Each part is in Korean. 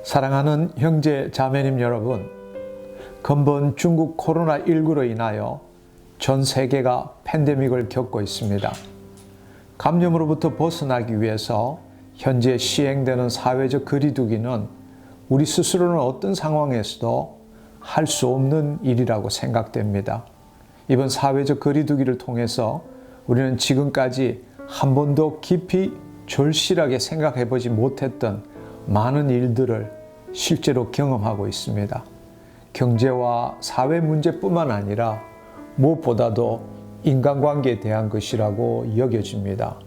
사랑하는 형제 자매님 여러분, 근본 중국 코로나19로 인하여 전 세계가 팬데믹을 겪고 있습니다. 감염으로부터 벗어나기 위해서 현재 시행되는 사회적 거리두기는 우리 스스로는 어떤 상황에서도 할 수 없는 일이라고 생각됩니다. 이번 사회적 거리두기를 통해서 우리는 지금까지 한 번도 깊이 절실하게 생각해 보지 못했던 많은 일들을 실제로 경험하고 있습니다. 경제와 사회 문제뿐만 아니라 무엇보다도 인간관계에 대한 것이라고 여겨집니다.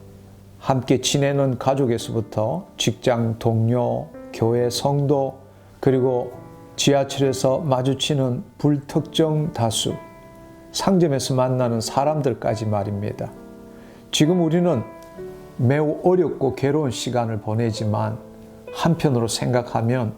함께 지내는 가족에서부터 직장 동료, 교회 성도, 그리고 지하철에서 마주치는 불특정 다수, 상점에서 만나는 사람들까지 말입니다. 지금 우리는 매우 어렵고 괴로운 시간을 보내지만 한편으로 생각하면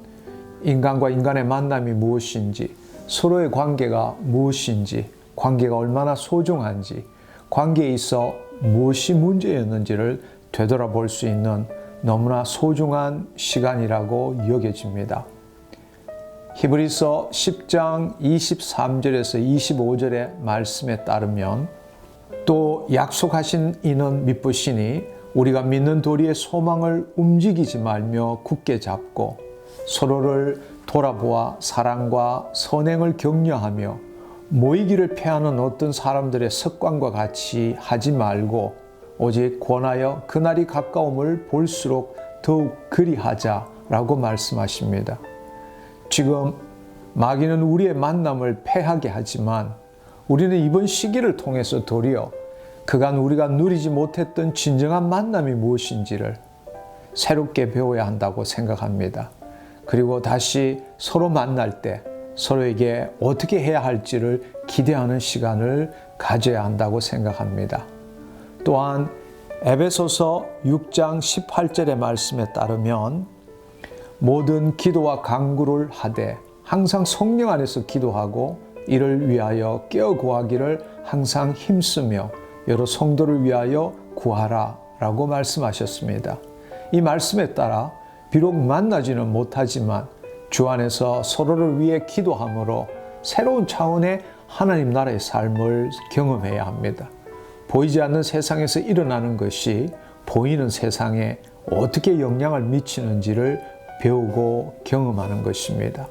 인간과 인간의 만남이 무엇인지, 서로의 관계가 무엇인지, 관계가 얼마나 소중한지, 관계에 있어 무엇이 문제였는지를 되돌아볼 수 있는 너무나 소중한 시간이라고 여겨집니다. 히브리서 10장 23절에서 25절의 말씀에 따르면 또 약속하신 이는 미쁘시니 우리가 믿는 도리의 소망을 움직이지 말며 굳게 잡고 서로를 돌아보아 사랑과 선행을 격려하며 모이기를 패하는 어떤 사람들의 습관과 같이 하지 말고 오직 권하여 그날이 가까움을 볼수록 더욱 그리하자라고 말씀하십니다. 지금 마귀는 우리의 만남을 패하게 하지만 우리는 이번 시기를 통해서 도리어 그간 우리가 누리지 못했던 진정한 만남이 무엇인지를 새롭게 배워야 한다고 생각합니다. 그리고 다시 서로 만날 때 서로에게 어떻게 해야 할지를 기대하는 시간을 가져야 한다고 생각합니다. 또한 에베소서 6장 18절의 말씀에 따르면 모든 기도와 간구를 하되 항상 성령 안에서 기도하고 이를 위하여 깨어 구하기를 항상 힘쓰며 여러 성도를 위하여 구하라 라고 말씀하셨습니다. 이 말씀에 따라 비록 만나지는 못하지만 주 안에서 서로를 위해 기도함으로 새로운 차원의 하나님 나라의 삶을 경험해야 합니다. 보이지 않는 세상에서 일어나는 것이 보이는 세상에 어떻게 영향을 미치는지를 배우고 경험하는 것입니다.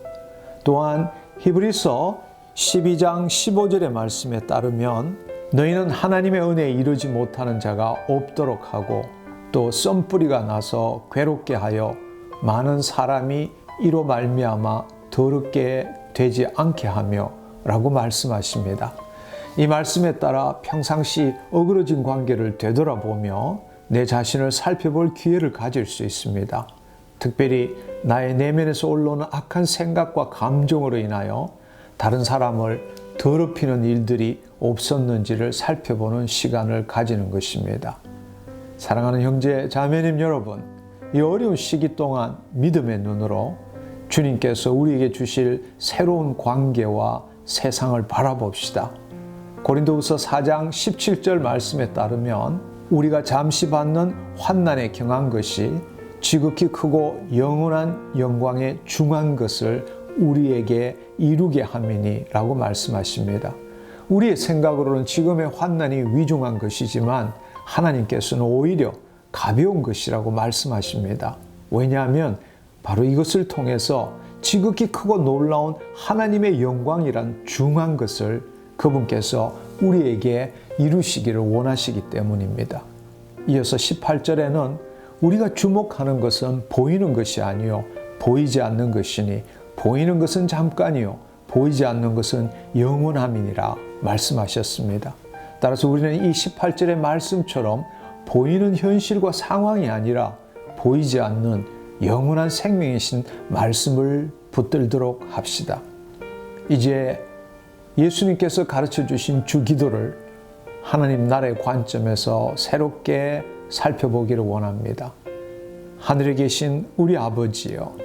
또한 히브리서 12장 15절의 말씀에 따르면 너희는 하나님의 은혜에 이르지 못하는 자가 없도록 하고 또 썬뿌리가 나서 괴롭게 하여 많은 사람이 이로 말미암아 더럽게 되지 않게 하며 라고 말씀하십니다. 이 말씀에 따라 평상시 어그러진 관계를 되돌아보며 내 자신을 살펴볼 기회를 가질 수 있습니다. 특별히 나의 내면에서 올라오는 악한 생각과 감정으로 인하여 다른 사람을 더럽히는 일들이 없었는지를 살펴보는 시간을 가지는 것입니다. 사랑하는 형제 자매님 여러분, 이 어려운 시기 동안 믿음의 눈으로 주님께서 우리에게 주실 새로운 관계와 세상을 바라봅시다. 고린도후서 4장 17절 말씀에 따르면 우리가 잠시 받는 환난에 경한 것이 지극히 크고 영원한 영광에 중한 것을 우리에게 이루게 함이니 라고 말씀하십니다. 우리의 생각으로는 지금의 환난이 위중한 것이지만 하나님께서는 오히려 가벼운 것이라고 말씀하십니다. 왜냐하면 바로 이것을 통해서 지극히 크고 놀라운 하나님의 영광이란 중한 것을 그분께서 우리에게 이루시기를 원하시기 때문입니다. 이어서 18절에는 우리가 주목하는 것은 보이는 것이 아니요 보이지 않는 것이니 보이는 것은 잠깐이요 보이지 않는 것은 영원함이니라 말씀하셨습니다. 따라서 우리는 이 18절의 말씀처럼 보이는 현실과 상황이 아니라 보이지 않는 영원한 생명이신 말씀을 붙들도록 합시다. 이제 예수님께서 가르쳐 주신 주기도를 하나님 나라의 관점에서 새롭게 살펴보기를 원합니다. 하늘에 계신 우리 아버지여,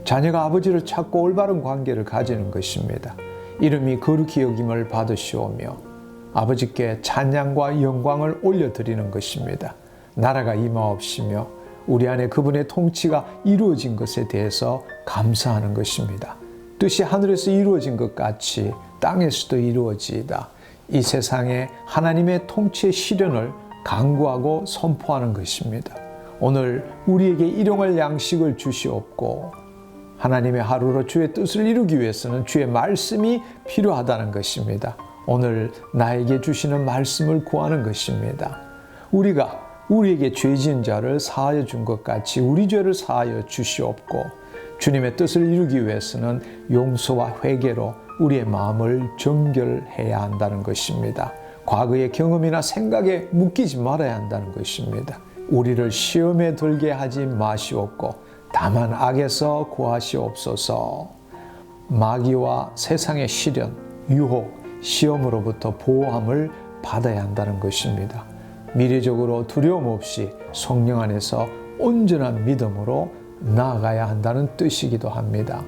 자녀가 아버지를 찾고 올바른 관계를 가지는 것입니다. 이름이 거룩히 여김을 받으시오며 아버지께 찬양과 영광을 올려드리는 것입니다. 나라가 임하옵시며 우리 안에 그분의 통치가 이루어진 것에 대해서 감사하는 것입니다. 뜻이 하늘에서 이루어진 것 같이 땅에서도 이루어지이다. 이 세상에 하나님의 통치의 실현을 강구하고 선포하는 것입니다. 오늘 우리에게 일용할 양식을 주시옵고 하나님의 하루로 주의 뜻을 이루기 위해서는 주의 말씀이 필요하다는 것입니다. 오늘 나에게 주시는 말씀을 구하는 것입니다. 우리가 우리에게 죄 지은 자를 사하여 준 것 같이 우리 죄를 사하여 주시옵고 주님의 뜻을 이루기 위해서는 용서와 회개로 우리의 마음을 정결해야 한다는 것입니다. 과거의 경험이나 생각에 묶이지 말아야 한다는 것입니다. 우리를 시험에 들게 하지 마시옵고 다만 악에서 구하시옵소서. 마귀와 세상의 시련, 유혹, 시험으로부터 보호함을 받아야 한다는 것입니다. 미래적으로 두려움 없이 성령 안에서 온전한 믿음으로 나아가야 한다는 뜻이기도 합니다.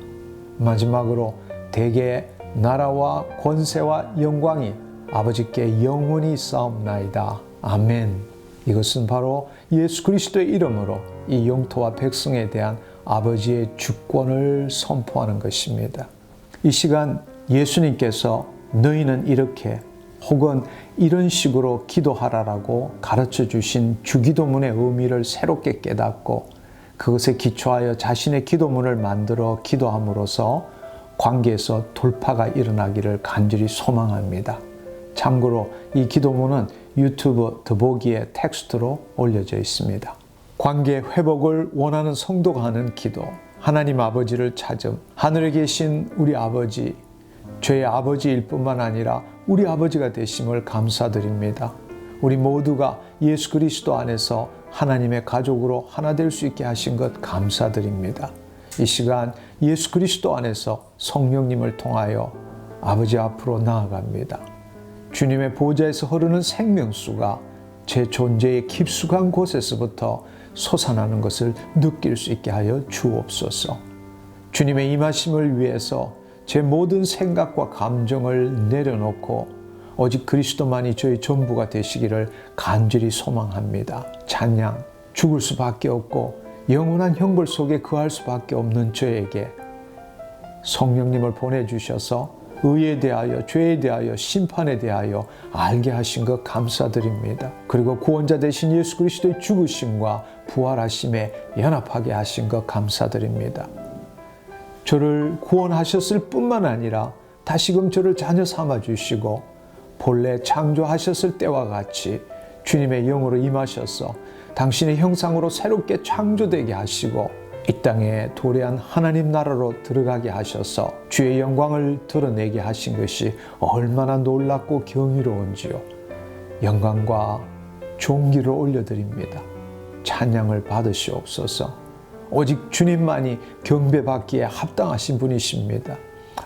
마지막으로 대개 나라와 권세와 영광이 아버지께 영원히 싸움나이다. 아멘. 이것은 바로 예수 그리스도의 이름으로 이 영토와 백성에 대한 아버지의 주권을 선포하는 것입니다. 이 시간 예수님께서 너희는 이렇게 혹은 이런 식으로 기도하라라고 가르쳐 주신 주기도문의 의미를 새롭게 깨닫고 그것에 기초하여 자신의 기도문을 만들어 기도함으로써 관계에서 돌파가 일어나기를 간절히 소망합니다. 참고로 이 기도문은 유튜브 더보기에 텍스트로 올려져 있습니다. 관계 회복을 원하는 성도가 하는 기도, 하나님 아버지를 찾음, 하늘에 계신 우리 아버지, 죄의 아버지일 뿐만 아니라 우리 아버지가 되심을 감사드립니다. 우리 모두가 예수 그리스도 안에서 하나님의 가족으로 하나 될 수 있게 하신 것 감사드립니다. 이 시간 예수 그리스도 안에서 성령님을 통하여 아버지 앞으로 나아갑니다. 주님의 보좌에서 흐르는 생명수가 제 존재의 깊숙한 곳에서부터 솟아나는 것을 느낄 수 있게 하여 주옵소서. 주님의 임하심을 위해서 제 모든 생각과 감정을 내려놓고 오직 그리스도만이 저의 전부가 되시기를 간절히 소망합니다. 찬양, 죽을 수밖에 없고 영원한 형벌 속에 거할 수밖에 없는 저에게 성령님을 보내주셔서 의에 대하여, 죄에 대하여, 심판에 대하여 알게 하신 것 감사드립니다. 그리고 구원자 되신 예수 그리스도의 죽으심과 부활하심에 연합하게 하신 것 감사드립니다. 저를 구원하셨을 뿐만 아니라 다시금 저를 자녀 삼아 주시고 본래 창조하셨을 때와 같이 주님의 영으로 임하셔서 당신의 형상으로 새롭게 창조되게 하시고 이 땅에 도래한 하나님 나라로 들어가게 하셔서 주의 영광을 드러내게 하신 것이 얼마나 놀랍고 경이로운지요. 영광과 존귀를 올려드립니다. 찬양을 받으시옵소서. 오직 주님만이 경배받기에 합당하신 분이십니다.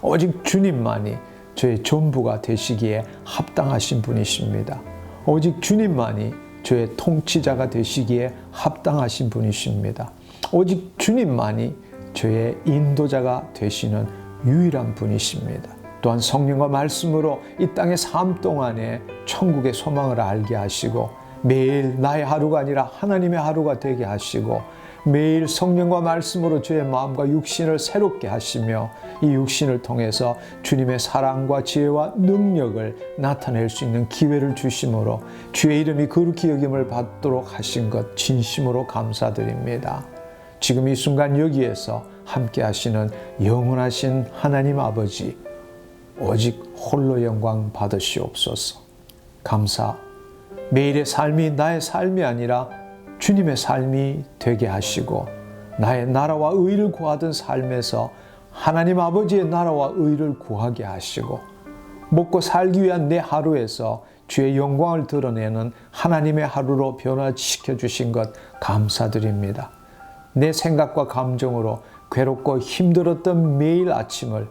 오직 주님만이 저의 전부가 되시기에 합당하신 분이십니다. 오직 주님만이 저의 통치자가 되시기에 합당하신 분이십니다. 오직 주님만이 저의 인도자가 되시는 유일한 분이십니다. 또한 성령과 말씀으로 이 땅의 삶 동안에 천국의 소망을 알게 하시고 매일 나의 하루가 아니라 하나님의 하루가 되게 하시고 매일 성령과 말씀으로 저의 마음과 육신을 새롭게 하시며 이 육신을 통해서 주님의 사랑과 지혜와 능력을 나타낼 수 있는 기회를 주심으로 주의 이름이 거룩히 여김을 받도록 하신 것 진심으로 감사드립니다. 지금 이 순간 여기에서 함께 하시는 영원하신 하나님 아버지 오직 홀로 영광 받으시옵소서. 감사. 매일의 삶이 나의 삶이 아니라 주님의 삶이 되게 하시고 나의 나라와 의를 구하던 삶에서 하나님 아버지의 나라와 의를 구하게 하시고 먹고 살기 위한 내 하루에서 주의 영광을 드러내는 하나님의 하루로 변화시켜 주신 것 감사드립니다. 내 생각과 감정으로 괴롭고 힘들었던 매일 아침을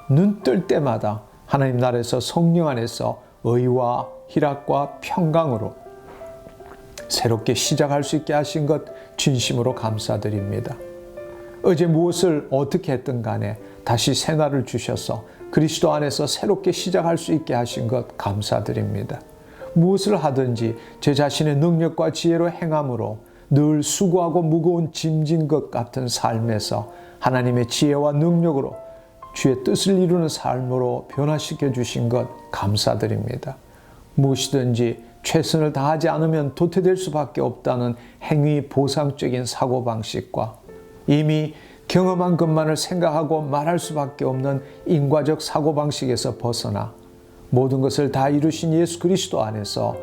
눈 뜰 때마다 하나님 나라에서 성령 안에서 의와 희락과 평강으로 새롭게 시작할 수 있게 하신 것 진심으로 감사드립니다. 어제 무엇을 어떻게 했든 간에 다시 새날을 주셔서 그리스도 안에서 새롭게 시작할 수 있게 하신 것 감사드립니다. 무엇을 하든지 제 자신의 능력과 지혜로 행함으로 늘 수고하고 무거운 짐진 것 같은 삶에서 하나님의 지혜와 능력으로 주의 뜻을 이루는 삶으로 변화시켜 주신 것 감사드립니다. 무엇이든지 최선을 다하지 않으면 도태될 수밖에 없다는 행위 보상적인 사고방식과 이미 경험한 것만을 생각하고 말할 수밖에 없는 인과적 사고방식에서 벗어나 모든 것을 다 이루신 예수 그리스도 안에서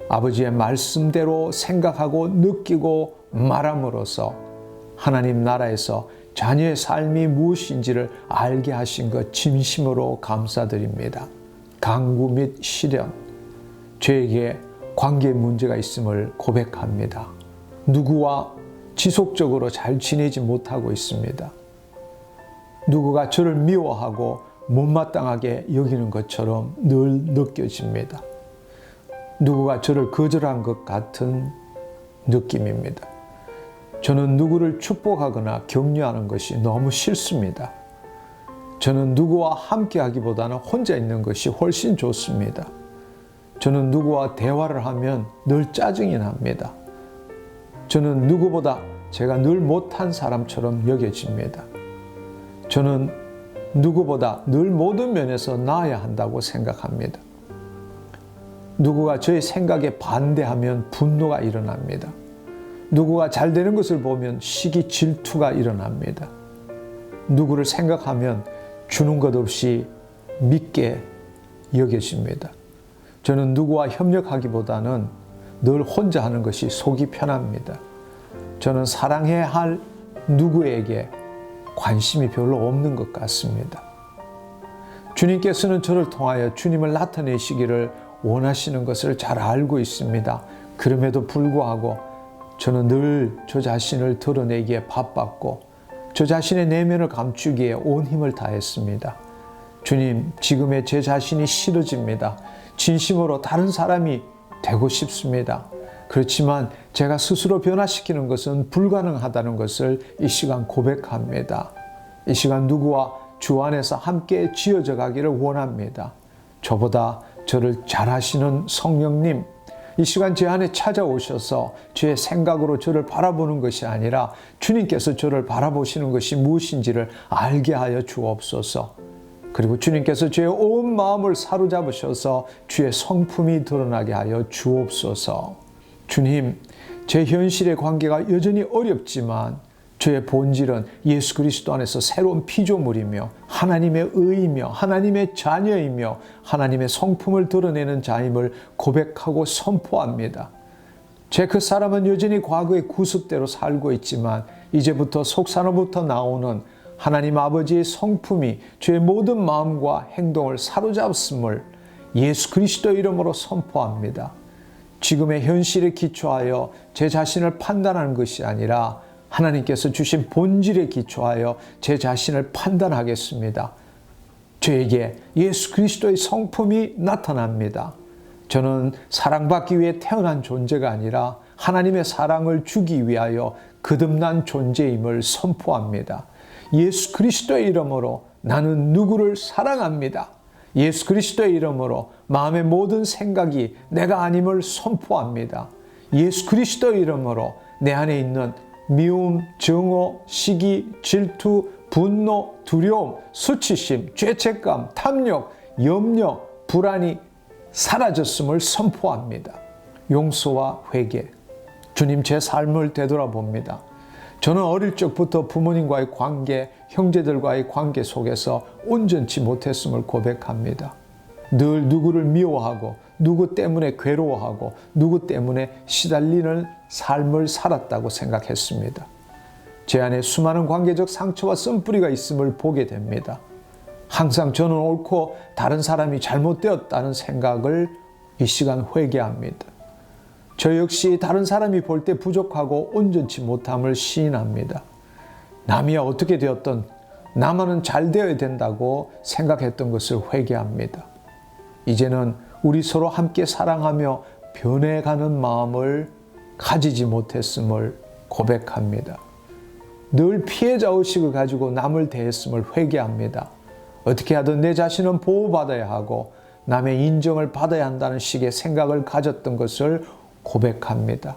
아버지의 말씀대로 생각하고 느끼고 말함으로써 하나님 나라에서 자녀의 삶이 무엇인지를 알게 하신 것 진심으로 감사드립니다. 강구 및 시련, 저에게 관계에 문제가 있음을 고백합니다. 누구와 지속적으로 잘 지내지 못하고 있습니다. 누구가 저를 미워하고 못마땅하게 여기는 것처럼 늘 느껴집니다. 누구가 저를 거절한 것 같은 느낌입니다. 저는 누구를 축복하거나 격려하는 것이 너무 싫습니다. 저는 누구와 함께 하기보다는 혼자 있는 것이 훨씬 좋습니다. 저는 누구와 대화를 하면 늘 짜증이 납니다. 저는 누구보다 제가 늘 못한 사람처럼 여겨집니다. 저는 누구보다 늘 모든 면에서 나아야 한다고 생각합니다. 누구가 저의 생각에 반대하면 분노가 일어납니다. 누구가 잘 되는 것을 보면 시기 질투가 일어납니다. 누구를 생각하면 주는 것 없이 믿게 여겨집니다. 저는 누구와 협력하기보다는 늘 혼자 하는 것이 속이 편합니다. 저는 사랑해야 할 누구에게 관심이 별로 없는 것 같습니다. 주님께서는 저를 통하여 주님을 나타내시기를 원하시는 것을 잘 알고 있습니다. 그럼에도 불구하고 저는 늘 저 자신을 드러내기에 바빴고 저 자신의 내면을 감추기에 온 힘을 다했습니다. 주님, 지금의 제 자신이 싫어집니다. 진심으로 다른 사람이 되고 싶습니다. 그렇지만 제가 스스로 변화시키는 것은 불가능하다는 것을 이 시간 고백합니다. 이 시간 누구와 주 안에서 함께 지어져 가기를 원합니다. 저보다 저를 잘 아시는 성령님, 이 시간 제 안에 찾아오셔서 주의 생각으로 저를 바라보는 것이 아니라 주님께서 저를 바라보시는 것이 무엇인지를 알게 하여 주옵소서. 그리고 주님께서 주의 온 마음을 사로잡으셔서 주의 성품이 드러나게 하여 주옵소서. 주님, 제 현실의 관계가 여전히 어렵지만 저의 본질은 예수 그리스도 안에서 새로운 피조물이며 하나님의 의이며 하나님의 자녀이며 하나님의 성품을 드러내는 자임을 고백하고 선포합니다. 제 그 사람은 여전히 과거의 구습대로 살고 있지만 이제부터 속사로부터 나오는 하나님 아버지의 성품이 저의 모든 마음과 행동을 사로잡았음을 예수 그리스도의 이름으로 선포합니다. 지금의 현실에 기초하여 제 자신을 판단하는 것이 아니라 하나님께서 주신 본질에 기초하여 제 자신을 판단하겠습니다. 저에게 예수 그리스도의 성품이 나타납니다. 저는 사랑받기 위해 태어난 존재가 아니라 하나님의 사랑을 주기 위하여 거듭난 존재임을 선포합니다. 예수 그리스도의 이름으로 나는 누구를 사랑합니다. 예수 그리스도의 이름으로 마음의 모든 생각이 내가 아님을 선포합니다. 예수 그리스도의 이름으로 내 안에 있는 미움, 정오, 시기, 질투, 분노, 두려움, 수치심, 죄책감, 탐욕, 염려, 불안이 사라졌음을 선포합니다. 용서와 회개. 주님, 제 삶을 되돌아봅니다. 저는 어릴 적부터 부모님과의 관계, 형제들과의 관계 속에서 온전치 못했음을 고백합니다. 늘 누구를 미워하고 누구 때문에 괴로워하고 누구 때문에 시달리는 삶을 살았다고 생각했습니다. 제 안에 수많은 관계적 상처와 쓴뿌리가 있음을 보게 됩니다. 항상 저는 옳고 다른 사람이 잘못되었다는 생각을 이 시간 회개합니다. 저 역시 다른 사람이 볼 때 부족하고 온전치 못함을 시인합니다. 남이 어떻게 되었든 나만은 잘 되어야 된다고 생각했던 것을 회개합니다. 이제는 우리 서로 함께 사랑하며 변해가는 마음을 가지지 못했음을 고백합니다. 늘 피해자 의식을 가지고 남을 대했음을 회개합니다. 어떻게 하든 내 자신은 보호받아야 하고 남의 인정을 받아야 한다는 식의 생각을 가졌던 것을 고백합니다.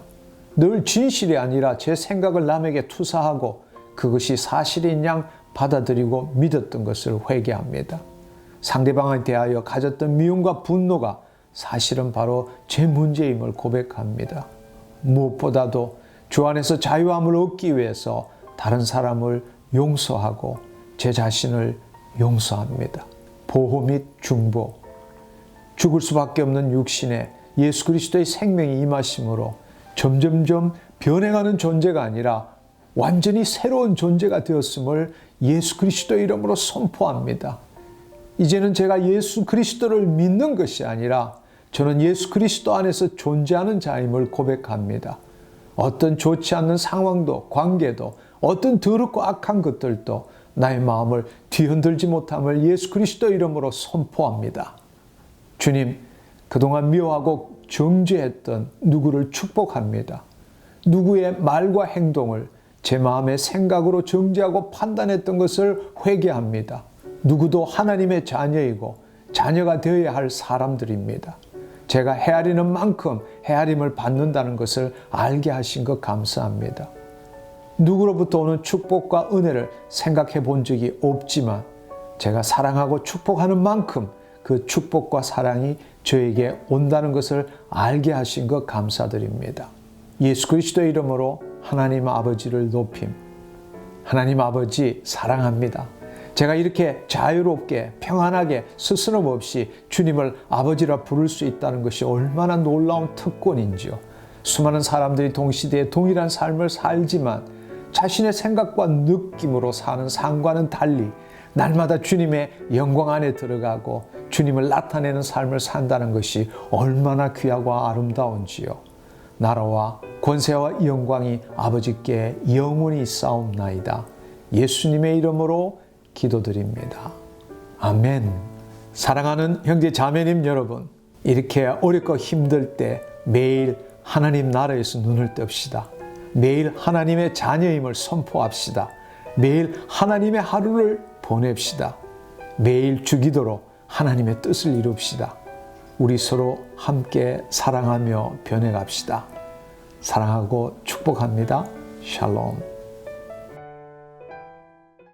늘 진실이 아니라 제 생각을 남에게 투사하고 그것이 사실인 양 받아들이고 믿었던 것을 회개합니다. 상대방에 대하여 가졌던 미움과 분노가 사실은 바로 제 문제임을 고백합니다. 무엇보다도 주 안에서 자유함을 얻기 위해서 다른 사람을 용서하고 제 자신을 용서합니다. 보호 및 중보, 죽을 수밖에 없는 육신에 예수 그리스도의 생명이 임하심으로 점점점 변해가는 존재가 아니라 완전히 새로운 존재가 되었음을 예수 그리스도의 이름으로 선포합니다. 이제는 제가 예수 그리스도를 믿는 것이 아니라 저는 예수 그리스도 안에서 존재하는 자임을 고백합니다. 어떤 좋지 않는 상황도 관계도 어떤 더럽고 악한 것들도 나의 마음을 뒤흔들지 못함을 예수 그리스도 이름으로 선포합니다. 주님, 그동안 미워하고 정죄했던 누구를 축복합니다. 누구의 말과 행동을 제 마음의 생각으로 정죄하고 판단했던 것을 회개합니다. 누구도 하나님의 자녀이고 자녀가 되어야 할 사람들입니다. 제가 헤아리는 만큼 헤아림을 받는다는 것을 알게 하신 것 감사합니다. 누구로부터 오는 축복과 은혜를 생각해 본 적이 없지만 제가 사랑하고 축복하는 만큼 그 축복과 사랑이 저에게 온다는 것을 알게 하신 것 감사드립니다. 예수 그리스도의 이름으로 하나님 아버지를 높임. 하나님 아버지 사랑합니다. 제가 이렇게 자유롭게 평안하게 스스럼 없이 주님을 아버지라 부를 수 있다는 것이 얼마나 놀라운 특권인지요. 수많은 사람들이 동시대에 동일한 삶을 살지만 자신의 생각과 느낌으로 사는 삶과는 달리 날마다 주님의 영광 안에 들어가고 주님을 나타내는 삶을 산다는 것이 얼마나 귀하고 아름다운지요. 나라와 권세와 영광이 아버지께 영원히 있사옵나이다. 예수님의 이름으로 기도드립니다. 아멘. 사랑하는 형제 자매님 여러분, 이렇게 어렵고 힘들 때 매일 하나님 나라에서 눈을 뗍시다. 매일 하나님의 자녀임을 선포합시다. 매일 하나님의 하루를 보냅시다. 매일 주기도로 하나님의 뜻을 이룹시다. 우리 서로 함께 사랑하며 변해갑시다. 사랑하고 축복합니다. 샬롬.